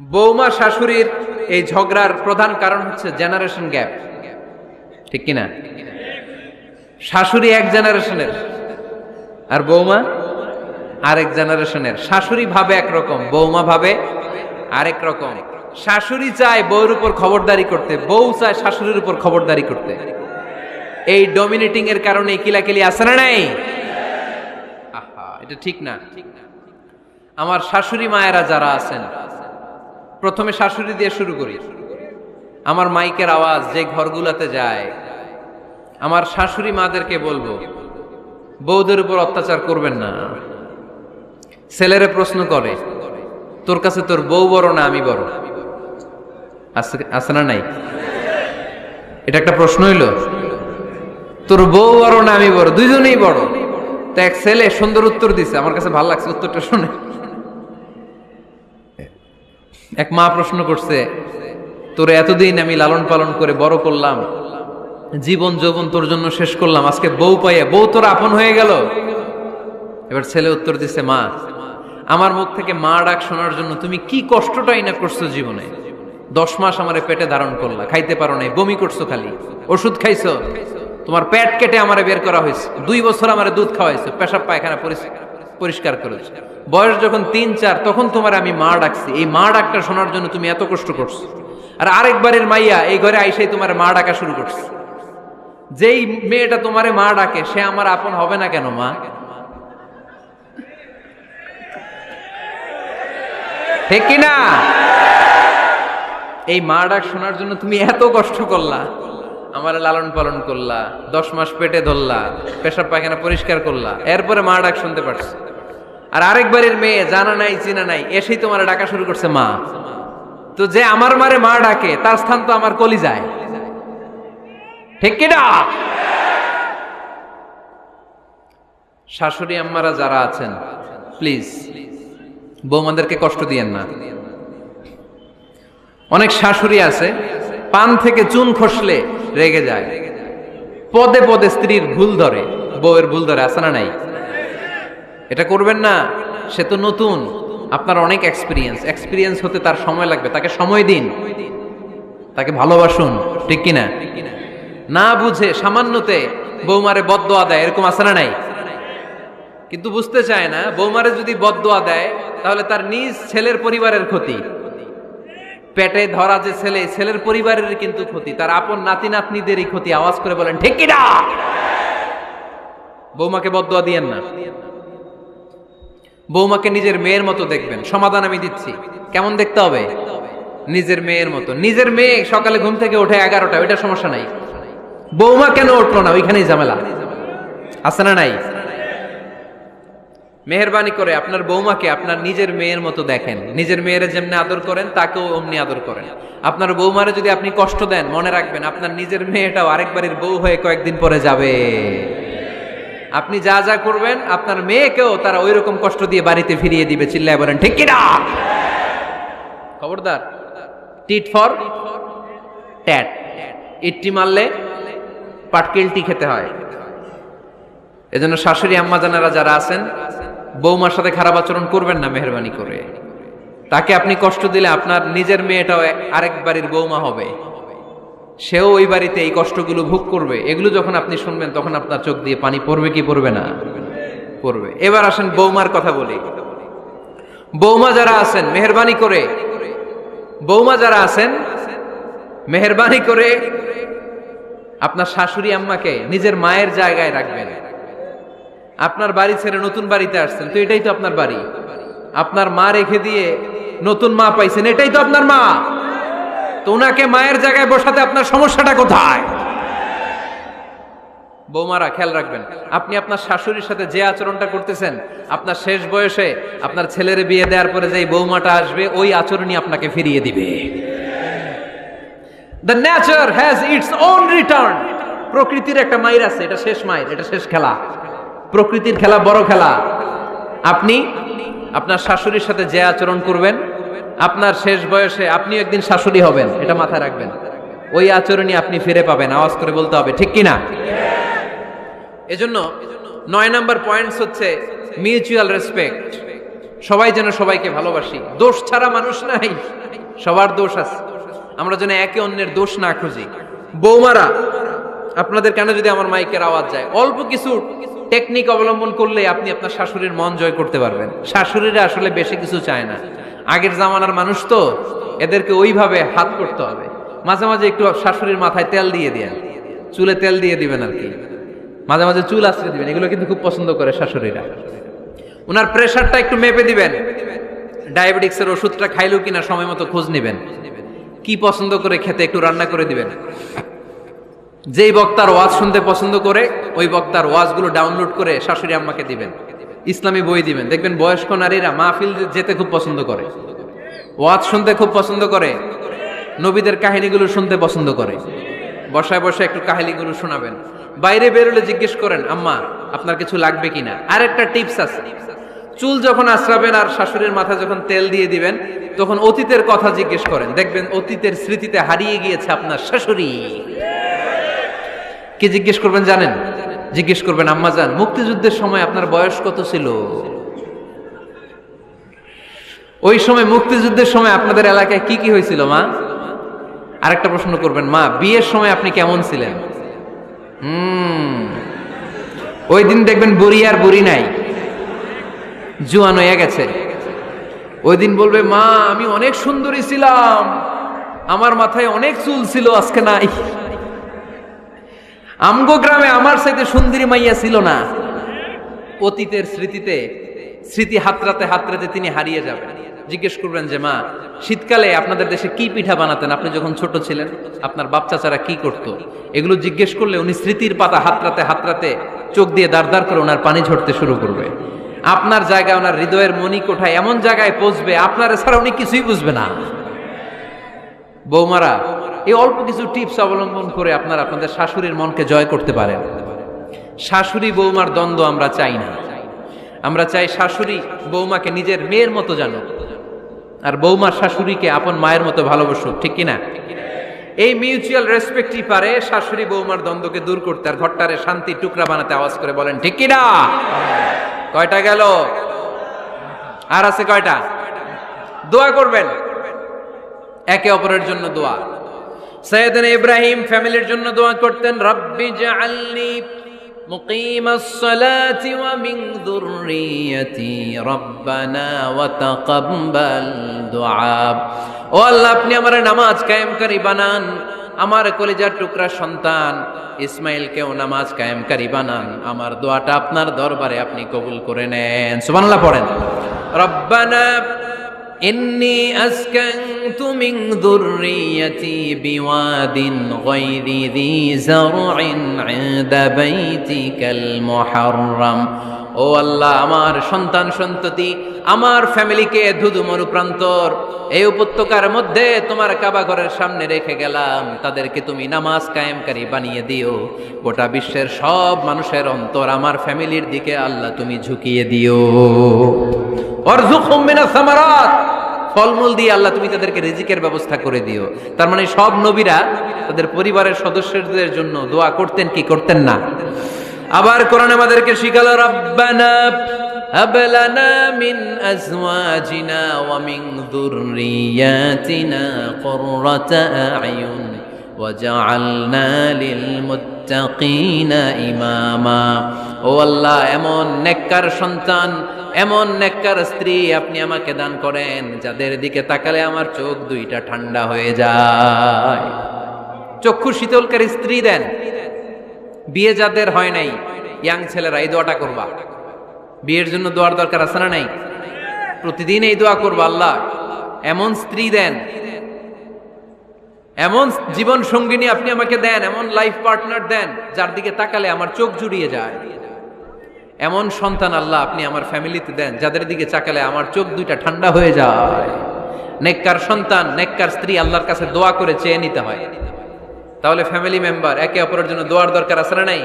বৌমা শাশুড়ির এই ঝগড়ার প্রধান কারণ হচ্ছে জেনারেশন গ্যাপ, ঠিক কিনা? শাশুড়ি এক জেনারেশনের আর বৌমা আরেক জেনারেশনের। শাশুড়ি ভাবে একরকম, বৌমা ভাবে আরেক রকম। শাশুড়ি চায় বউর উপর খবরদারি করতে, বউ চায় শাশুড়ির উপর খবরদারি করতে। এই ডমিনেটিং এর কারণে কিলাকিলি আছে না নাই? আহা, এটা ঠিক না। আমার শাশুড়ি মায়েরা যারা আছেন, প্রথমে শাশুড়ি দিয়ে শুরু করি। আমার মাইকের আওয়াজ যে ঘরগুলাতে যায়, আমার শাশুড়ি মাদেরকে বলবো, বউদের উপর অত্যাচার করবেন না। ছেলেরে প্রশ্ন করে, তোর কাছে তোর বউ বড় না আমি বড়? আছে না নাই? এটা একটা প্রশ্ন হইল। তোর বউ বড় না আমি বড়? দুইজনেই বড়। তো এক ছেলে সুন্দর উত্তর দিছে, আমার কাছে ভালো লাগছে উত্তরটা শুনে। এক মা প্রশ্ন করছে, তোর এতদিন আমি লালন পালন করে বড় করলাম, জীবন যৌবন তোর জন্য শেষ করলাম, আজকে বউ পাইয়া বউ তোর আপন হয়ে গেল? এবার ছেলে উত্তর দিছে, মা, আমার মুখ থেকে মা ডাক শোনার জন্য তুমি কি কষ্টটাই না করছো জীবনে। 10 মাস আমারে পেটে ধারণ করলা, খাইতে পারো নাই, বমি করছো, খালি ওষুধ খাইছো, তোমার পেট কেটে আমারে বের করা হয়েছে, 2 বছর আমারে দুধ খাওয়াইছো, পেশাব পায়খানা পরিষ্কার করেছো। বয়স যখন 3-4 তখন তোমার আমি মা ডাকছি। এই মা ডাকটা শোনার জন্য তুমি এত কষ্ট করছো। আর আরেকবারের মাইয়া এই ঘরে আইসাই তোমার মা ডাকা শুরু করছে। যেই মেয়েটা তোমারে মা ডাকে সে আমার আপন হবে না কেন মা? ঠিক কিনা? এই মা ডাক শোনার জন্য তুমি এত কষ্ট করলা, আমার লালন পালন করলা, 10 মাস পেটে ধরলা, পেশাব পায়খানা পরিষ্কার করলা, এরপরে মা ডাক শুনতে পারছো। আর আরেকবারের মেয়ে জানা নাই চিনা নাই এসেই তোমার ডাকা শুরু করছে মা। তো যে আমার মারে মা ডাকে তার স্থান তো আমার কলিজায়, ঠিক কিনা? শাশুড়ি আম্মারা যারা আছেন, প্লিজ বৌমাদেরকে কষ্ট দিয়েন না। অনেক শাশুড়ি আছে পান থেকে চুন খসলে রেগে যায়, পদে পদে স্ত্রীর ভুল ধরে, বউয়ের ভুল ধরে, আছে না নাই? এটা করবেন না। সে তো নতুন, আপনার অনেক এক্সপিরিয়েন্স হতে তার সময় লাগবে। তাকে সময় দিন, তাকে ভালোবাসুন, ঠিক কিনা? না বুঝে সামান্যতে বৌমারে বদদোয়া দেয়, এরকম আছে না নাই? কিন্তু বুঝতে চায় না, বৌমারে যদি বদদোয়া দেয় তাহলে তার নিজ ছেলের পরিবারের ক্ষতি। পেটে ধরা যে ছেলে, ছেলের পরিবারের কিন্তু ক্ষতি, তার আপন নাতি নাতনিদেরই ক্ষতি। আওয়াজ করে বলেন ঠিক কিনা? বৌমাকে বদদোয়া দিয়েন না। বৌমাকে নিজের মেয়ের মতো দেখবেন। সমাধান আমি দিচ্ছি। কেমন দেখতে হবে? নিজের মেয়ের মতো। নিজের মেয়ে সকালে ঘুম থেকে ওঠে 11টা, ওইটা সমস্যা নাই। বৌমা কেন উঠলো না, ওইখানেই ঝামেলা, আছে না নাই? মেহেরবানি করে আপনার বৌমাকে আপনার নিজের মেয়ের মতো দেখেন। নিজের মেয়েরে যেমনি আদর করেন তাকেও অমনি আদর করেন। আপনার বৌমারে যদি আপনি কষ্ট দেন, মনে রাখবেন আপনার নিজের মেয়েটাও আরেকবারের বউ হয়ে কয়েকদিন পরে যাবে। আপনি যা যা করবেন আপনার মেয়েকেও তারা ওই রকম কষ্ট দিয়ে বাড়িতে ফিরিয়ে দিবে। চিল্লায় বলেন ঠিক কিনা? খবরদার, টিট ফর ট্যাট। ইট্টি মারলে পাটকেলটি খেতে হয়। এজন্য শাশুড়ি আম্মা জানেরা যারা আছেন, বৌমার সাথে খারাপ আচরণ করবেন না মেহেরবানি করে। তাকে আপনি কষ্ট দিলে আপনার নিজের মেয়েটাও আরেক বাড়ির বৌমা হবে, সেও ওই বাড়িতে এই কষ্টগুলো ভোগ করবে। এগুলো যখন আপনি শুনবেন তখন আপনার চোখ দিয়ে পানি পড়বে কি পড়বে না? পড়বে। এবার আসেন বৌমার কথা বলি। বৌমা যারা আছেন মেহেরবানি করে, বৌমা যারা আছেন মেহেরবানি করে আপনার শাশুড়ি আম্মাকে নিজের মায়ের জায়গায় রাখবেন। আপনার বাড়ি ছেড়ে নতুন বাড়িতে আসছেন, তো এটাই তো আপনার বাড়ি। আপনার মা রেখে দিয়ে নতুন মা পাইছেন, এটাই তো আপনার মা। তো ওনাকে মায়ের জায়গায় বসাতে আপনার সমস্যাটা কোথায়? বৌমারা খেয়াল রাখবেন, আপনি আপনার শাশুড়ির সাথে যে আচরণটা করতেছেন, আপনার শেষ বয়সে আপনার ছেলের বিয়ে দেওয়ার পরে যে বৌমাটা আসবে ওই আচরণই আপনাকে ফিরিয়ে দিবে। The nature has its own return. প্রকৃতির একটা মাইর আছে, এটা শেষ মাইর, এটা শেষ খেলা। প্রকৃতির খেলা বড় খেলা। আপনি আপনার শাশুড়ির সাথে যে আচরণ করবেন, আপনার শেষ বয়সে আপনিও একদিন শাশুড়ি হবেন, এটা মাথায় রাখবেন। ওই আচরণই আপনি ফিরে পাবেন। আওয়াজ করে বলতে হবে ঠিক কিনা? এজন্য 9 নাম্বার পয়েন্টস হচ্ছে মিউচুয়াল রেসপেক্ট। সবাই যেন সবাইকে ভালোবাসি। দোষ ছাড়া মানুষ নাই, সবার দোষ আছে, আমরা যেন একে অন্যের দোষ না খুঁজি। বৌমারা, আপনাদের কেন যদি আমার মাইকের আওয়াজ যায়, অল্প কিছু টেকনিক অবলম্বন করলে আপনি আপনার শাশুড়ির মন জয় করতে পারবেন। শাশুড়িরা আসলে বেশি কিছু চায় না, আগের জামানার মানুষ তো, এদেরকে ওইভাবে হাত করতে হবে। মাঝে মাঝে একটু শাশুড়ির মাথায় তেল দিয়ে দেন, চুলে তেল দিয়ে দিবেন আর কি, মাঝে মাঝে চুল আশ্রয় দিবেন, এগুলো কিন্তু খুব পছন্দ করে শাশুড়িরা। ওনার প্রেশারটা একটু মেপে দিবেন, ডায়াবেটিক্সের ওষুধটা খাইলো কিনা সময় মতো খোঁজ নিবেন, কি পছন্দ করে খেতে একটু রান্না করে দিবেন। যেই বক্তার ওয়াজ শুনতে পছন্দ করে ওই বক্তার ওয়াজগুলো ডাউনলোড করে শাশুড়ি আম্মাকে দিবেন, ইসলামী বই দিবেন। দেখবেন বয়স্ক নারীরা মাহফিল যেতে খুব পছন্দ করে, ওয়াজ শুনতে খুব পছন্দ করে, নবীদের কাহিনীগুলো শুনতে পছন্দ করে। বসায় বসায় একটু কাহিনীগুলো শোনাবেন। বাইরে বেরোলে জিজ্ঞেস করেন, আম্মা আপনার কিছু লাগবে কিনা। আর একটা টিপস আছে, চুল যখন আশ্রাবেন আর শাশুড়ির মাথায় যখন তেল দিয়ে দিবেন, তখন অতীতের কথা জিজ্ঞেস করেন, দেখবেন অতীতের স্মৃতিতে হারিয়ে গিয়েছে আপনার শাশুড়ি। কি জিজ্ঞেস করবেন জানেন? জিজ্ঞেস করবেন, আম্মা জান, মুক্তিযুদ্ধের সময় আপনার বয়স কত ছিল? ওই সময় মুক্তিযুদ্ধের সময় আপনাদের এলাকায় কি কি হয়েছিল মা? আরেকটা প্রশ্ন করবেন, মা বিয়ের সময় আপনি কেমন ছিলেন? ওই দিন দেখবেন বুড়ি আর বুড়ি নাই, জুয়ান হয়ে গেছে। ওই দিন বলবে, মা আমি অনেক সুন্দরী ছিলাম, আমার মাথায় অনেক চুল ছিল, আজকে নাই। আমগো গ্রামে আমার সাথে সুন্দরী মাইয়া ছিল না। অতীতের স্মৃতিতে, স্মৃতি হাতরাতে হাতরাতে তিনি হারিয়ে যাবেন। জিজ্ঞেস করবেন যে, মা শীতকালে আপনাদের দেশে কি পিঠা বানাতেন আপনি যখন ছোট ছিলেন, আপনার বাপ চাচারা কি করতো? এগুলো জিজ্ঞেস করলে উনি স্মৃতির পাতা হাতরাতে হাতরাতে চোখ দিয়ে দাঁড় দাঁড় করে ওনার পানি ঝরতে শুরু করবে। আপনার জায়গায়, ওনার হৃদয়ের মনি কোঠায় এমন জায়গায় পৌঁছবে, আপনার ছাড়া উনি কিছুই বুঝবে না। বৌমারা, এই অল্প কিছু টিপস অবলম্বন করে আপনারা আপনাদের শাশুড়ির মনকে জয় করতে পারেন। শাশুড়ি বৌমার দ্বন্দ্ব আমরা চাই না, আমরা চাই শাশুড়ি বৌমাকে নিজের মেয়ের মতো জানো, আর বৌমার শাশুড়িকে আপন মায়ের মতো ভালোবাসুক, ঠিক কিনা? এই মিউচুয়াল রেসপেক্টই পারে শাশুড়ি বৌমার দ্বন্দ্বকে দূর করতে, আর ঘরটারে শান্তি টুকরা বানাতে। আওয়াজ করে বলেন ঠিক কিনা? কয়টা গেল? আর আছে কয়টা? দোয়া করবেন একে অপরের জন্য। দোয়া, সাইয়েদনা ইব্রাহিম ফ্যামিলির জন্য দোয়া করতেন, রব্বি জাআলনি মুকিমাস সালাতি ওয়া মিন যুররিয়াতি রব্বানা ওয়া তাকাব্বাল দুআ। ও আল্লাহ, আপনি আমার নামাজ কায়েমকারী বানান, আমার কলিজার টুকরা সন্তান ইসমাইলকেও নামাজ কায়েমকারী বানান, আমার দোয়াটা আপনার দরবারে আপনি কবুল করে নেন। সুবহানাল্লাহ পড়েন। রব্বানা ইন্নী আসকানতু মিন যুররিয়াতি বিওয়াদিন গায়রি যী যারইন ইনদা বাইতিকাল মুহাররাম। ও আল্লাহ, আমার সন্তান সন্ততি, আমার ফ্যামিলিকে ধুধু মরুপ্রান্তর এই উপত্যকার মধ্যে তোমার কাবা ঘরের সামনে রেখে গেলাম, তাদেরকে তুমি নামাজ কায়েমকারী বানিয়ে দিও। গোটা বিশ্বের সব মানুষের অন্তর আমার ফ্যামিলির দিকে আল্লাহ তুমি ঝুঁকিয়ে দিও। ওয়ারযুকহুম মিনাস সামারাত, ফলমূল দিয়ে আল্লাহ তুমি তাদেরকে রিজিকের ব্যবস্থা করে দিও। তার মানে সব নবীরা তাদের পরিবারের সদস্যদের জন্য দোয়া করতেন কি করতেন না? আবার কোরআন আমাদেরকে শিখালো, রব্বানা হাব লানা মিন আজওয়াজিনা ওয়া মিন যুররিয়াতিনা কুররাতা আ'য়ুন ওয়াজআলনা লিল মুত্তাকিনা ইমামা। ও আল্লাহ, এমন নেককার সন্তান, এমন নেককার স্ত্রী আপনি আমাকে দান করেন যাদের দিকে তাকালে আমার চোখ দুইটা ঠান্ডা হয়ে যায়। চক্ষু শীতলকারী স্ত্রী দেন। বিয়ে যাদের হয় নাই, ইয়াং ছেলেরা এই দোয়াটা করবা। বিয়ের জন্য দোয়ার দরকার আছে না নাই? প্রতিদিন এই দোয়া করবা, আল্লাহ এমন স্ত্রী দেন, এমন জীবন সঙ্গিনী আপনি আমাকে দেন, এমন লাইফ পার্টনার দেন যার দিকে তাকালে আমার চোখ জুড়িয়ে যায়। এমন সন্তান আল্লাহ আপনি আমার ফ্যামিলিতে দেন যাদের দিকে তাকালে আমার চোখ দুইটা ঠান্ডা হয়ে যায়। নেককার সন্তান, নেককার স্ত্রী আল্লাহর কাছে দোয়া করে চেয়ে নিতে হয়। তাহলে ফ্যামিলি মেম্বার একে অপরের জন্য দোয়ার দরকার আছে না নাই?